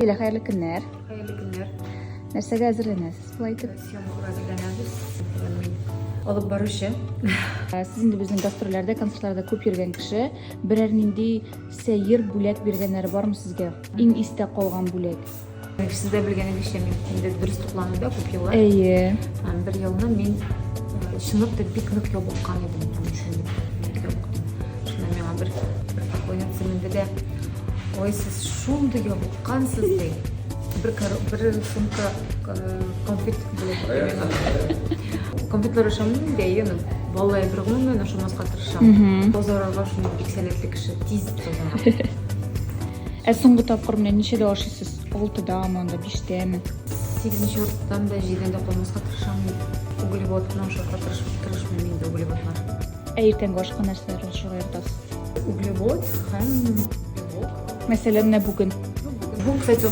Böyle hayırlı günler. Hayırlı günler. Нәрсәгә әзерләнәсез булай итеп? Съемкага әзерләнәбез. Алып баручы. Сез инде безнең гастрольләрдә, концертларда күп йөргән кеше. Берәр нинди сәер бүләк биргәннәре бармы сезгә? Иң истә калган бүләк. Сіз де білгеніңізше мен енді дұрыс тұқлануда көп еллар. Әйе. Бір елына мен шынып бик нык ябылған едім. Шына меңа бір ойнатсы менде де ой, сіз шунды ябылғансыз дей. Бір сумка конфет болып. Конфетлер ашамын дейін. Vallahi bir gün ben aşamazga tırışam. Tozararga şunu bik senetli kişi tiz tozararga. Соңгы тапкыр менә ничәдә ашыйсыз? 6-дамы, анда 5-дәме? 8-нче йорттан да 7-дә калмаска тырышам. Углеводтан ашарга тырышмыйм инде углеводлар. Иртәнге ашка нәрсәләр ашарга яратасыз? Углевод һәм белок. Мәсәлән, менә бүген. Бу, кстати,